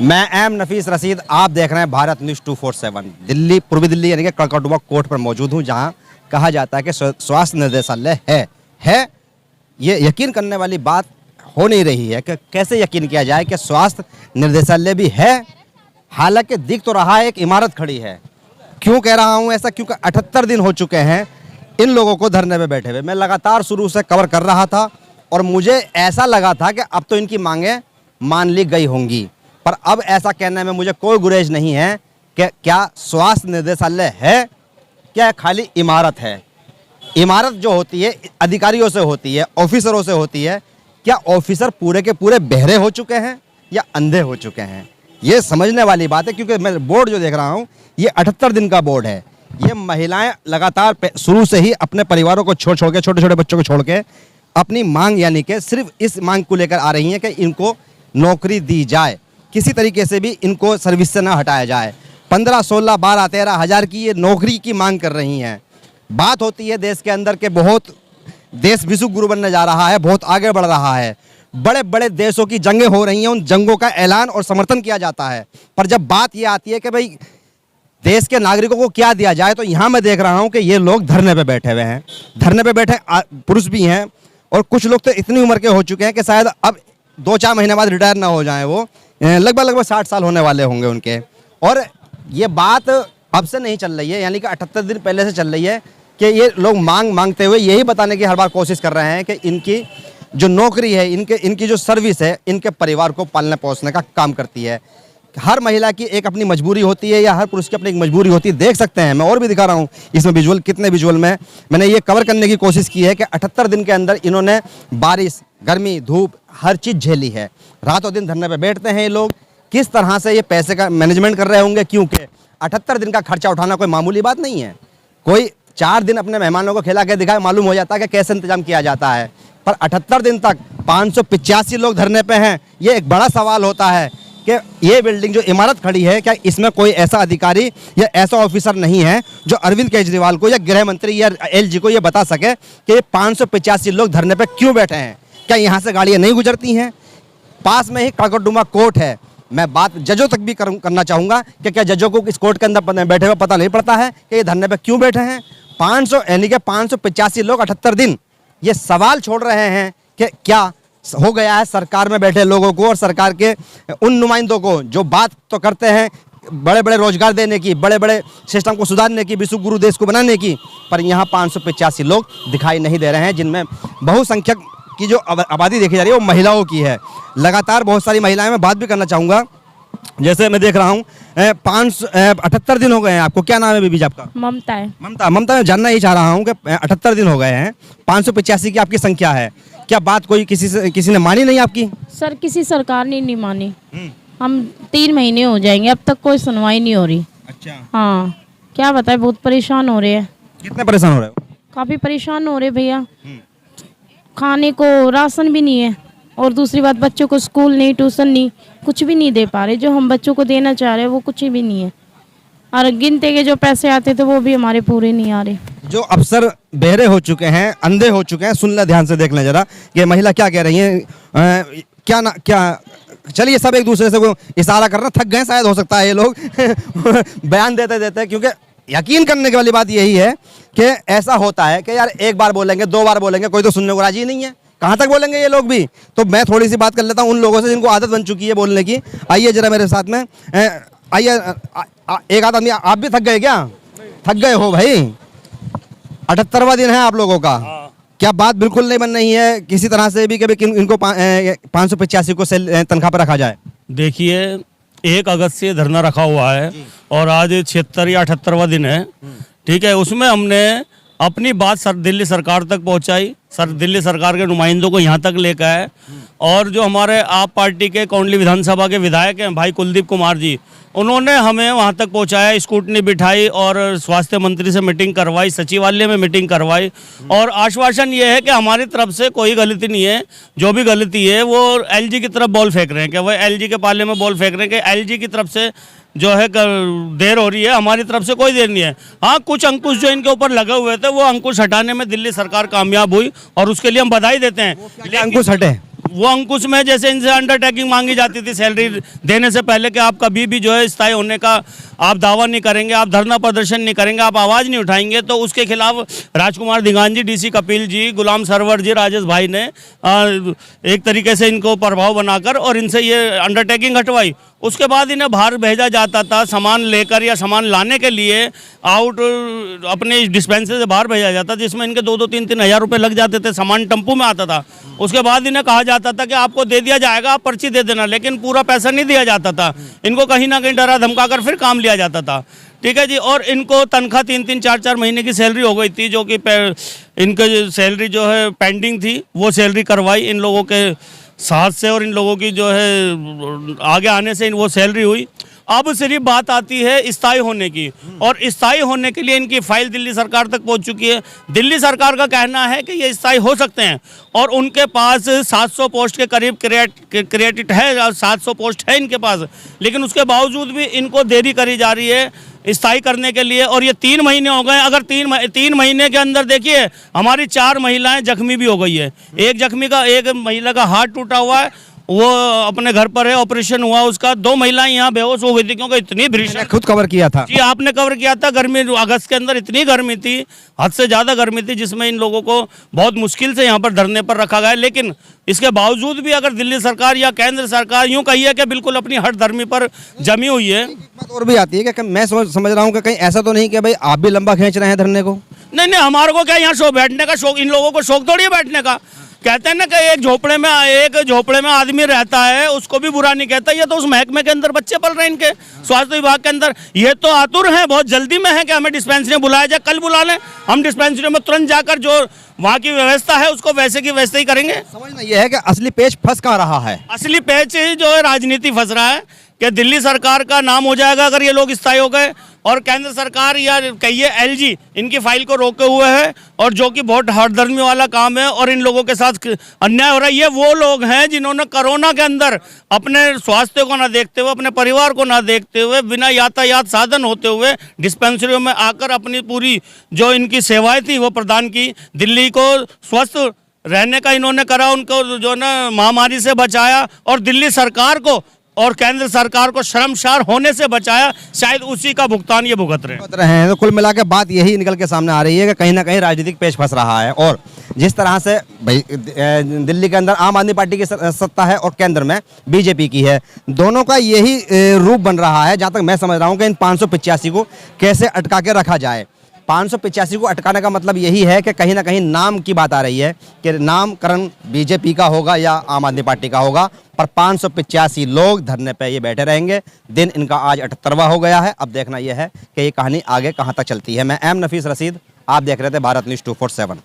मैं एम नफीस रशीद, आप देख रहे हैं भारत न्यूज़ 247। दिल्ली, पूर्वी दिल्ली यानी कि कड़कड़डुमा कोर्ट पर मौजूद हूं, जहां कहा जाता है कि स्वास्थ्य निर्देशालय है। ये यकीन करने वाली बात हो नहीं रही है कि कैसे यकीन किया जाए कि स्वास्थ्य निर्देशालय भी है, हालांकि दिख तो रहा है एक इमारत खड़ी है। क्यों कह रहा हूं ऐसा? क्योंकि 78 दिन हो चुके हैं इन लोगों को धरने पे बैठे हुए। मैं लगातार शुरू से कवर कर रहा था और मुझे ऐसा लगा था कि अब तो इनकी मांगें मान ली गई होंगी, पर अब ऐसा कहने में मुझे कोई गुरेज नहीं है कि क्या स्वास्थ्य निर्देशालय है, क्या खाली इमारत है। इमारत जो होती है अधिकारियों से होती है, ऑफिसरों से होती है। क्या ऑफिसर पूरे के पूरे बहरे हो चुके हैं या अंधे हो चुके हैं? ये समझने वाली बात है, क्योंकि मैं बोर्ड जो देख रहा हूँ ये 78 दिन का बोर्ड है। ये महिलाएं लगातार शुरू से ही अपने परिवारों को छोड़ के, छोटे छोटे बच्चों को छोड़ के अपनी मांग यानी कि सिर्फ इस मांग को लेकर आ रही हैं कि इनको नौकरी दी जाए, किसी तरीके से भी इनको सर्विस से ना हटाया जाए। 15, 16, 12, 13 हज़ार की ये नौकरी की मांग कर रही हैं। बात होती है देश के अंदर के बहुत देश विश्व गुरु बनने जा रहा है, बहुत आगे बढ़ रहा है, बड़े बड़े देशों की जंगें हो रही हैं, उन जंगों का ऐलान और समर्थन किया जाता है। पर जब बात ये आती है कि भाई देश के नागरिकों को क्या दिया जाए, तो यहाँ मैं देख रहा हूँ कि ये लोग धरने पे बैठे हुए हैं। धरने पे बैठे पुरुष भी हैं और कुछ लोग तो इतनी उम्र के हो चुके हैं कि शायद अब 2-4 महीने बाद रिटायर ना हो जाएं। वो लगभग 60 साल होने वाले होंगे उनके। और ये बात अब से नहीं चल रही है, यानी कि 78 दिन पहले से चल रही है कि ये लोग मांगते हुए यही बताने की हर बार कोशिश कर रहे हैं कि इनकी जो नौकरी है, इनकी जो सर्विस है, इनके परिवार को पालने पोसने का काम करती है। हर महिला की एक अपनी मजबूरी होती है या हर पुरुष की अपनी एक मजबूरी होती है। देख सकते हैं, मैं और भी दिखा रहा हूँ इसमें विजुअल, कितने विजुअल में मैंने ये कवर करने की कोशिश की है कि 78 दिन के अंदर इन्होंने बारिश, गर्मी, धूप हर चीज़ झेली है। रातों दिन धरने पे बैठते हैं ये लोग। किस तरह से ये पैसे का मैनेजमेंट कर रहे होंगे, क्योंकि 78 दिन का खर्चा उठाना कोई मामूली बात नहीं है। कोई 4 दिन अपने मेहमानों को खिला के दिखाए, मालूम हो जाता है कि कैसे इंतजाम किया जाता है। पर 78 दिन तक 585 लोग धरने पे हैं। ये एक बड़ा सवाल होता है कि ये बिल्डिंग जो इमारत खड़ी है, क्या इसमें कोई ऐसा अधिकारी या ऐसा ऑफिसर नहीं है जो अरविंद केजरीवाल को या गृह मंत्री या एलजी को ये बता सके कि ये 585 लोग धरने पे क्यों बैठे हैं? क्या यहाँ से गाड़ियाँ नहीं गुजरती हैं? पास में ही कड़कड़डुमा कोर्ट है। मैं बात जजों तक भी करना चाहूँगा कि क्या जजों को इस कोर्ट के अंदर बैठे हुए पता नहीं पड़ता है कि ये धरने पे क्यों बैठे हैं? 500 यानी कि 585 लोग 78 दिन ये सवाल छोड़ रहे हैं कि क्या हो गया है सरकार में बैठे लोगों को और सरकार के उन नुमाइंदों को जो बात तो करते हैं बड़े बड़े रोजगार देने की, बड़े बड़े सिस्टम को सुधारने की, विश्व गुरु देश को बनाने की, पर यहाँ 585 लोग दिखाई नहीं दे रहे हैं, जिनमें बहुसंख्यक की जो आबादी देखी जा रही है वो महिलाओं की है। लगातार बहुत सारी महिलाएं, मैं बात भी करना चाहूँगा। जैसे मैं देख रहा हूँ 78 दिन हो गए हैं। आपको क्या नाम है बीबी आपका? ममता है। ममता, मैं जानना ही चाह रहा हूँ कि 78 दिन हो गए हैं, 585 की आपकी संख्या है, क्या बात कोई किसी ने मानी नहीं आपकी? सर किसी सरकार ने नहीं मानी। हम 3 महीने हो जाएंगे, अब तक कोई सुनवाई नहीं हो रही। अच्छा। हाँ, क्या बताए, बहुत परेशान हो रहे हैं। कितने परेशान हो रहे हो? काफ़ी परेशान हो रहे भैया। खाने को राशन भी नहीं है और दूसरी बात बच्चों को स्कूल नहीं, ट्यूशन नहीं, कुछ भी नहीं दे पा रहे। जो हम बच्चों को देना चाह रहे हैं वो कुछ भी नहीं है, और गिनते के जो पैसे आते थे वो भी हमारे पूरे नहीं आ रहे। जो अफसर बहरे हो चुके हैं, अंधे हो चुके हैं, सुन ले, ध्यान से देख लें जरा ये महिला क्या कह रही है। क्या चलिए सब एक दूसरे से वो इशारा करना थक गए शायद, हो सकता है ये लोग बयान देते, क्योंकि यकीन करने की वाली बात यही है कि ऐसा होता है कि यार एक बार बोलेंगे, 2 बार बोलेंगे, कोई तो सुनने को राजी नहीं है। कहाँ तक बोलेंगे ये लोग भी? तो मैं थोड़ी सी बात कर लेता हूँ उन लोगों से जिनको आदत बन चुकी है बोलने की। आइए जरा मेरे साथ में, आइए। एक आध आदमी, आप भी थक गए क्या? थक गए हो भाई? 78वां दिन है आप लोगों का। क्या बात बिल्कुल नहीं बन रही है किसी तरह से भी कि इनको 585 को तनख्वाह पर रखा जाए? देखिए 1 अगस्त से धरना रखा हुआ है और आज 76 या 78वां दिन है। ठीक है, उसमें हमने अपनी बात दिल्ली सरकार तक पहुंचाई। दिल्ली सरकार के नुमाइंदों को यहाँ तक लेकर आए, और जो हमारे आप पार्टी के कौंडली विधानसभा के विधायक हैं भाई कुलदीप कुमार जी, उन्होंने हमें वहाँ तक पहुँचाया, स्कूटनी बिठाई और स्वास्थ्य मंत्री से मीटिंग करवाई, सचिवालय में मीटिंग करवाई, और आश्वासन ये है कि हमारी तरफ से कोई गलती नहीं है। जो भी गलती है वो एलजी की तरफ बॉल फेंक रहे हैं, कि वह एलजी के पाले में बॉल फेंक रहे हैं कि एलजी की तरफ से जो है देर हो रही है, हमारी तरफ से कोई देर नहीं है। हाँ, कुछ अंकुश जो इनके ऊपर लगे हुए थे वो अंकुश हटाने में दिल्ली सरकार कामयाब हुई और उसके लिए हम बधाई देते हैं। अंकुश हटे? वो अंकुश में जैसे इनसे अंडरटेकिंग मांगी जाती थी सैलरी देने से पहले कि आप कभी भी जो है स्थायी होने का आप दावा नहीं करेंगे, आप धरना प्रदर्शन नहीं करेंगे, आप आवाज़ नहीं उठाएंगे, तो उसके खिलाफ राजकुमार दिगान जी, डीसी कपिल जी, गुलाम सरवर जी, राजेश भाई ने एक तरीके से इनको प्रभाव बनाकर और इनसे ये अंडरटेकिंग हटवाई। उसके बाद इन्हें बाहर भेजा जाता था सामान लेकर या सामान लाने के लिए, आउट अपने डिस्पेंसरी से बाहर भेजा जाता था, जिसमें इनके 2-3 हज़ार रुपये लग जाते थे, सामान टेम्पो में आता था। उसके बाद इन्हें कहा जाता था कि आपको दे दिया जाएगा, आप पर्ची दे देना, लेकिन पूरा पैसा नहीं दिया जाता था। इनको कहीं ना कहीं डरा धमका कर फिर काम लिया जाता था। ठीक है जी। और इनको तनख्वाह 3-3, 4-4 महीने की सैलरी हो गई थी, जो कि इनका सैलरी जो है पेंडिंग थी, वो सैलरी करवाई इन लोगों के साथ से, और इन लोगों की जो है आगे आने से वो सैलरी हुई। अब सिर्फ बात आती है स्थायी होने की, और स्थायी होने के लिए इनकी फाइल दिल्ली सरकार तक पहुंच चुकी है। दिल्ली सरकार का कहना है कि ये स्थायी हो सकते हैं, और उनके पास 700 पोस्ट के करीब क्रिएटेड है, 700 पोस्ट है इनके पास, लेकिन उसके बावजूद भी इनको देरी करी जा रही है स्थायी करने के लिए। और ये 3 महीने हो गए। अगर 3 महीने के अंदर देखिए हमारी 4 महिलाएं जख्मी भी हो गई है। एक महिला का हाथ टूटा हुआ है, वो अपने घर पर है, ऑपरेशन हुआ उसका। 2 महिलाएं यहाँ बेहोश हो गई थी, क्योंकि इतनी भीषण, खुद कवर किया था जी आपने कवर किया था। गर्मी अगस्त के अंदर इतनी गर्मी थी, हद से ज़्यादा गर्मी थी, जिसमें इन लोगों को बहुत मुश्किल से यहाँ पर धरने पर रखा गया। लेकिन इसके बावजूद भी अगर दिल्ली सरकार या केंद्र सरकार यूँ कहिए कि बिल्कुल अपनी हर धर्मी पर जमी हुई है। बात और भी आती है कि मैं समझ रहा हूँ कि कहीं ऐसा तो नहीं कि भाई आप भी लंबा खींच रहे हैं धरने को? नहीं, हमारे को क्या यहाँ बैठने का शौक, इन लोगों को शौक थोड़ी है बैठने का। कहते हैं ना कि एक झोपड़े में आदमी रहता है, उसको भी बुरा नहीं कहता। ये तो उस महकमे के अंदर बच्चे पल रहे हैं, इनके स्वास्थ्य विभाग के अंदर। ये तो आतुर हैं, बहुत जल्दी में है कि हमें डिस्पेंसरी में बुलाया जाए, कल बुला लें, हम डिस्पेंसरी में तुरंत जाकर जो वहाँ की व्यवस्था है उसको वैसे की वैसे ही करेंगे। समझना ये है कि असली पेच फंस कहाँ रहा है? असली पेच जो है राजनीति फंस रहा है कि दिल्ली सरकार का नाम हो जाएगा अगर ये लोग स्थायी हो गए, और केंद्र सरकार या कहिए एलजी इनकी फाइल को रोके हुए है, और जो कि बहुत हरदर्मी वाला काम है, और इन लोगों के साथ अन्याय हो रहा है। ये वो लोग हैं जिन्होंने कोरोना के अंदर अपने स्वास्थ्य को ना देखते हुए, अपने परिवार को ना देखते हुए, बिना यातायात साधन होते हुए डिस्पेंसरियों में आकर अपनी पूरी जो इनकी सेवाएं थी वो प्रदान की। दिल्ली को स्वस्थ रहने का इन्होंने करा, उनको जो ना महामारी से बचाया, और दिल्ली सरकार को और केंद्र सरकार को शर्मसार होने से बचाया। शायद उसी का भुगतान ये भुगत रहे हैं। तो कुल मिला के बात यही निकल के सामने आ रही है कि कहीं ना कहीं राजनीतिक पेच फंस रहा है। और जिस तरह से भाई दिल्ली के अंदर आम आदमी पार्टी की सत्ता है और केंद्र में बीजेपी की है, दोनों का यही रूप बन रहा है। जहाँ तक मैं समझ रहा हूँ कि इन 585 को कैसे अटका के रखा जाए। 585 को अटकाने का मतलब यही है कि कहीं ना कहीं नाम की बात आ रही है कि नामकरण बीजेपी का होगा या आम आदमी पार्टी का होगा, पर 585 लोग धरने पे ये बैठे रहेंगे। दिन इनका आज 78वां हो गया है। अब देखना यह है कि ये कहानी आगे कहां तक चलती है। मैं एम नफीस रशीद, आप देख रहे थे भारत न्यूज़ 247।